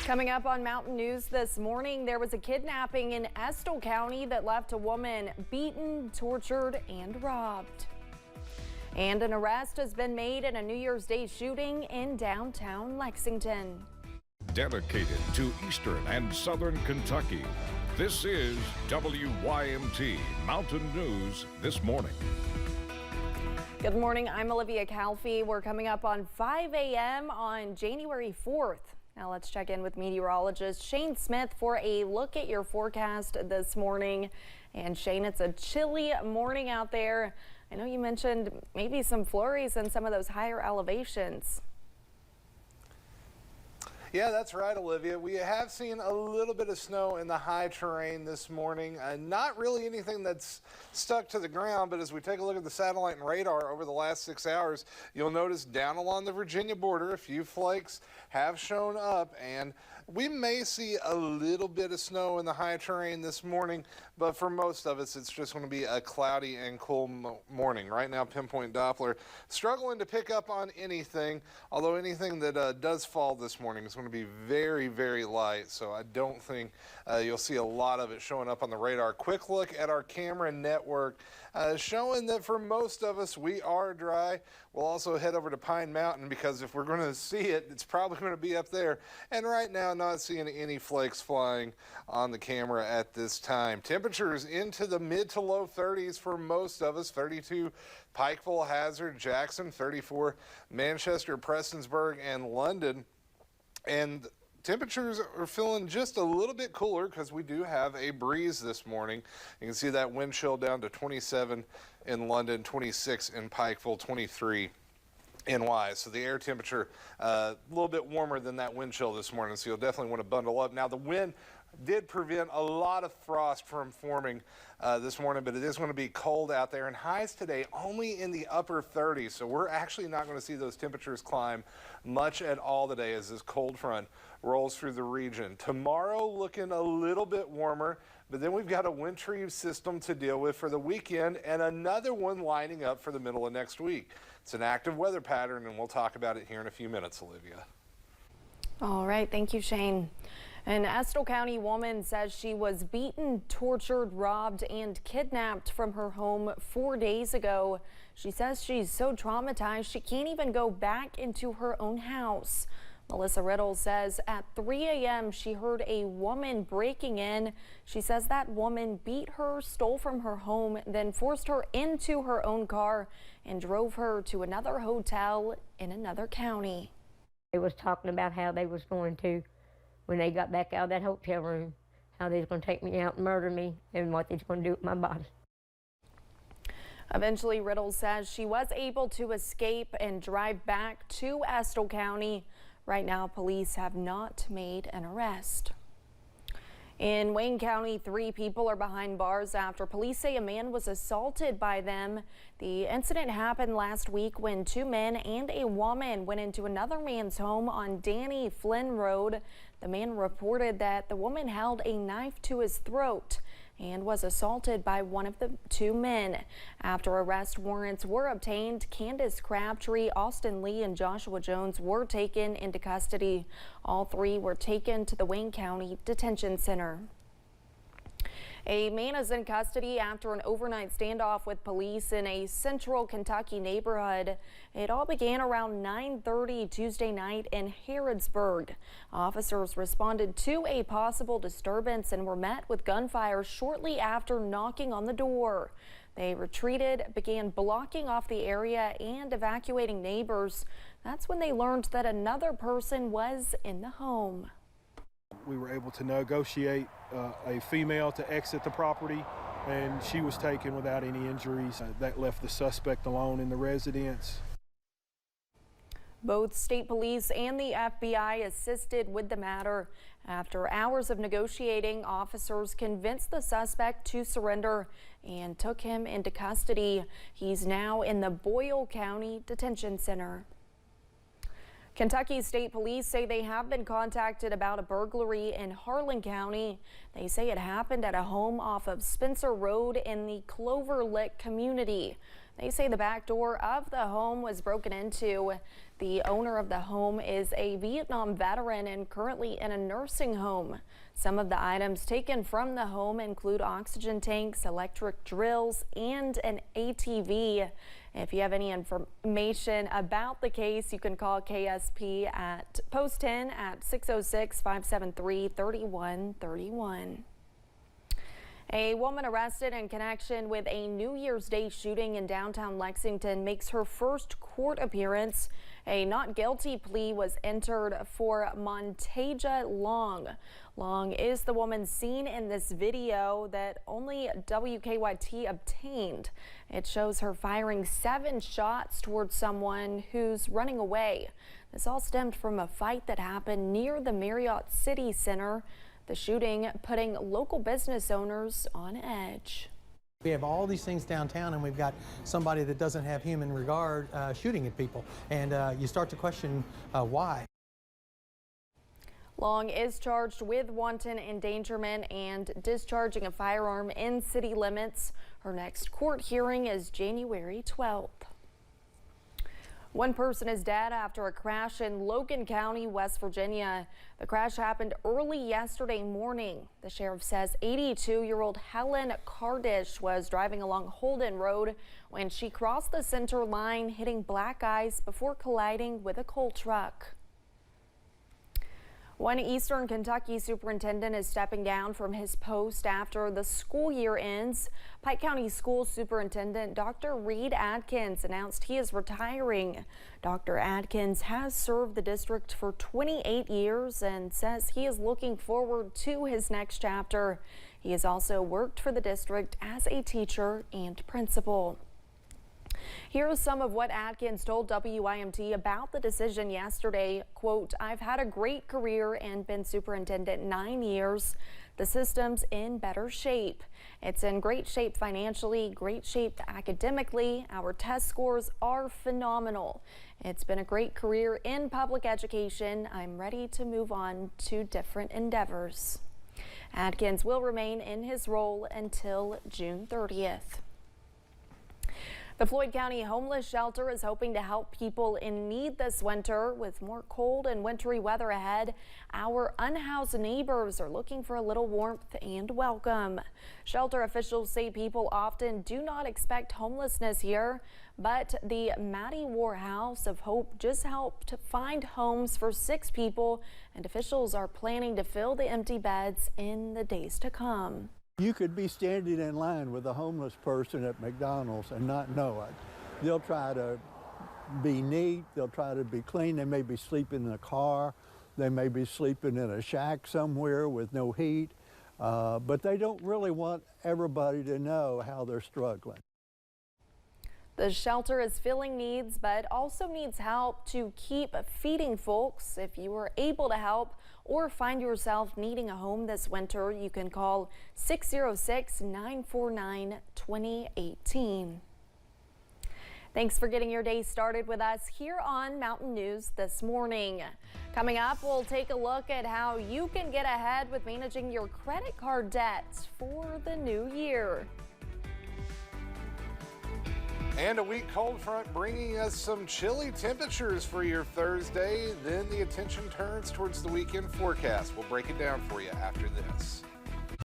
Coming up on Mountain News this morning, there was a kidnapping in Estill County that left a woman beaten, tortured, and robbed. And an arrest has been made in a New Year's Day shooting in downtown Lexington. Dedicated to Eastern and Southern Kentucky, this is WYMT Mountain News this morning. Good morning, I'm Olivia Calfee. We're coming up on 5 a.m. on January 4th. Now let's check in with meteorologist Shane Smith for a look at your forecast this morning. And Shane, it's a chilly morning out there. I know you mentioned maybe some flurries in some of those higher elevations. Yeah, that's right, Olivia. We have seen a little bit of snow in the high terrain this morning. Not really anything that's stuck to the ground, but as we take a look at the satellite and radar over the last 6 hours, you'll notice down along the Virginia border, a few flakes have shown up, and we may see a little bit of snow in the high terrain this morning, but for most of us, it's just going to be a cloudy and cool morning. Right now, Pinpoint Doppler struggling to pick up on anything, although anything that does fall this morning is going to be very, very light, so I don't think you'll see a lot of it showing up on the radar. Quick look at our camera network showing that for most of us, we are dry. We'll also head over to Pine Mountain because if we're going to see it, it's probably going to be up there. And right now, not seeing any flakes flying on the camera at this time. Temperatures into the mid to low 30s for most of us. 32 Pikeville, Hazard, Jackson, 34 Manchester, Prestonsburg, and London. And temperatures are feeling just a little bit cooler because we do have a breeze this morning. You can see that wind chill down to 27 in London, 26 in Pikeville, 23 NY. So the air temperature a little bit warmer than that wind chill this morning, so you'll definitely want to bundle up. Now the wind did prevent a lot of frost from forming this morning, but it is going to be cold out there, and highs today only in the upper 30s, so we're actually not going to see those temperatures climb much at all today as this cold front rolls through the region. Tomorrow looking a little bit warmer, but then we've got a wintry system to deal with for the weekend and another one lining up for the middle of next week. It's an active weather pattern, and we'll talk about it here in a few minutes, Olivia. All right, thank you, Shane. An Estill County woman says she was beaten, tortured, robbed, and kidnapped from her home 4 days ago. She says she's so traumatized she can't even go back into her own house. Melissa Riddle says at 3 a.m. she heard a woman breaking in. She says that woman beat her, stole from her home, then forced her into her own car and drove her to another hotel in another county. They was talking about how they was going to, when they got back out of that hotel room, how they was going to take me out and murder me and what they was going to do with my body. Eventually, Riddle says she was able to escape and drive back to Estill County. Right now, police have not made an arrest. In Wayne County, 3 people are behind bars after police say a man was assaulted by them. The incident happened last week when 2 men and a woman went into another man's home on Danny Flynn Road. The man reported that the woman held a knife to his throat and was assaulted by one of the 2 men. After arrest warrants were obtained, Candace Crabtree, Austin Lee, and Joshua Jones were taken into custody. All 3 were taken to the Wayne County Detention Center. A man is in custody after an overnight standoff with police in a central Kentucky neighborhood. It all began around 9:30 Tuesday night in Harrodsburg. Officers responded to a possible disturbance and were met with gunfire shortly after knocking on the door. They retreated, began blocking off the area and evacuating neighbors. That's when they learned that another person was in the home. We were able to negotiate a female to exit the property, and she was taken without any injuries. That left the suspect alone in the residence. Both state police and the FBI assisted with the matter. After hours of negotiating, officers convinced the suspect to surrender and took him into custody. He's now in the Boyle County Detention Center. Kentucky State Police say they have been contacted about a burglary in Harlan County. They say it happened at a home off of Spencer Road in the Clover Lick community. They say the back door of the home was broken into. The owner of the home is a Vietnam veteran and currently in a nursing home. Some of the items taken from the home include oxygen tanks, electric drills, and an ATV. If you have any information about the case, you can call KSP at post 10 at 606-573-3131. A woman arrested in connection with a New Year's Day shooting in downtown Lexington makes her first court appearance. A not guilty plea was entered for Montaja Long. Long is the woman seen in this video that only WYMT obtained. It shows her firing 7 shots towards someone who's running away. This all stemmed from a fight that happened near the Marriott City Center. The shooting putting local business owners on edge. We have all these things downtown, and we've got somebody that doesn't have human regard shooting at people, and you start to question why. Long is charged with wanton endangerment and discharging a firearm in city limits. Her next court hearing is January 12th. One person is dead after a crash in Logan County, West Virginia. The crash happened early yesterday morning. The sheriff says 82-year-old Harlan was driving along Holden Road when she crossed the center line, hitting black ice before colliding with a coal truck. One Eastern Kentucky superintendent is stepping down from his post after the school year ends. Pike County School Superintendent Dr. Reed Adkins announced he is retiring. Dr. Adkins has served the district for 28 years and says he is looking forward to his next chapter. He has also worked for the district as a teacher and principal. Here's some of what Adkins told WYMT about the decision yesterday. Quote, "I've had a great career and been superintendent 9 years. The system's in better shape. It's in great shape financially, great shape academically. Our test scores are phenomenal. It's been a great career in public education. I'm ready to move on to different endeavors." Adkins will remain in his role until June 30th. The Floyd County Homeless Shelter is hoping to help people in need this winter. With more cold and wintry weather ahead, our unhoused neighbors are looking for a little warmth and welcome. Shelter officials say people often do not expect homelessness here, but the Maddie War House of Hope just helped to find homes for 6 people, and officials are planning to fill the empty beds in the days to come. You could be standing in line with a homeless person at McDonald's and not know it. They'll try to be neat, they'll try to be clean, they may be sleeping in a car, they may be sleeping in a shack somewhere with no heat, but they don't really want everybody to know how they're struggling. The shelter is filling needs, but also needs help to keep feeding folks. If you are able to help or find yourself needing a home this winter, you can call 606-949-2018. Thanks for getting your day started with us here on Mountain News this morning. Coming up, we'll take a look at how you can get ahead with managing your credit card debts for the new year. And a weak cold front bringing us some chilly temperatures for your Thursday. Then the attention turns towards the weekend forecast. We'll break it down for you after this.